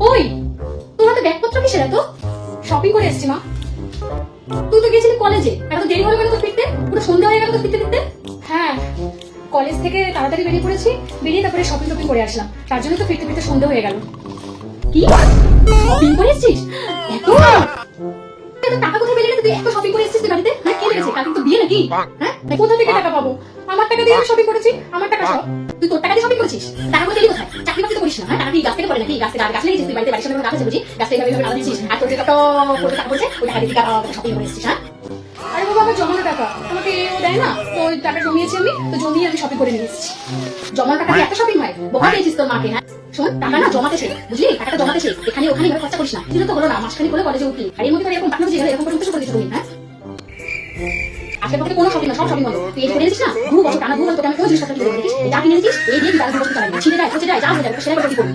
ওই, তোর হাতে ব্যাগপত্র কিসের এত? শপিং করে এসেছি মা। তুই তো গেছিলি কলেজে, এত দেরি হলো কেন তো ফিরতে? পুরো সন্ধ্যা হয়ে গেল তো ফিরতে ফিরতে। হ্যাঁ, কলেজ থেকে তাড়াতাড়ি বেরিয়ে পড়েছি, বেরিয়ে তারপরে শপিং টপিং করে আসলাম, তার জন্য তো ফিরতে ফিরতে সন্ধ্যা হয়ে গেল। কি শপিং করে এসেছিস? এত টাকা কোথায় পেলি রে? তুই এত শপিং করে এসেছিস তুই বাড়িতে? হ্যাঁ, কে লেগেছে? কাল তো বিয়ে নাকি? হ্যাঁ, কোথা থেকে টাকা পাবো? আমার টাকা দিয়ে আমি শপিং করেছি, আমার টাকা সব। তুই তোর টাকা দিয়ে শপিং করেছিস? টাকা পেলি কোথায়? চাকরি বাকরি তো করিস না, হ্যাঁ? টাকা কি গাছ থেকে পড়ে নাকি? গাছ থেকে গাছ লেগেছিস তুই বাড়িতে, বাড়ির সামনে গাছ আছে বুঝি? গাছ থেকে এইভাবে টাকা দিচ্ছিস আর তোর যে টাকা পড়ছে ওই টাকা দিয়ে শপিং করে এসেছিস, হ্যাঁ? আরে বাবা, আমার জমানো টাকা, আমাকে ও দেয় না, তো ওই টাকা জমিয়েছি আমি, তো জমিয়ে আমি শপিং করে নিয়ে এসেছি। জমানো টাকা দিয়ে একটা শপিং হয়? বোকা দিয়েছিস তোর মাকে, হ্যাঁ? শোন, টাকা না জমাতে শেখ, বুঝলি? টাকাটা জমাতে শেখ, এখানে ওখানে এভাবে খরচা করিস না। কিন্তু তো হলো না, মাসখানি করে কলেজে উঠলি, আর এর মধ্যে এরকম পাঠানো যে এরকম করে উঠতে শুরু করে দিচ্ছ তুমি, হ্যাঁ? আজকের পক্ষে কোনো শপিং না, সব শপিং বন্ধ। তুই এই করে এনেছিস না, 2 বছর টানা 2 বছর তোকে আমি কোনো জিনিসপত্র কিনে দেবো, দেখিস? যা কিনে এনেছিস এই দিয়ে তুই তার 2 বছর চালাবি, ছিঁড়ে যায়, খসে যায়, যা হয়ে যাবে, সেটা করে কি করবি?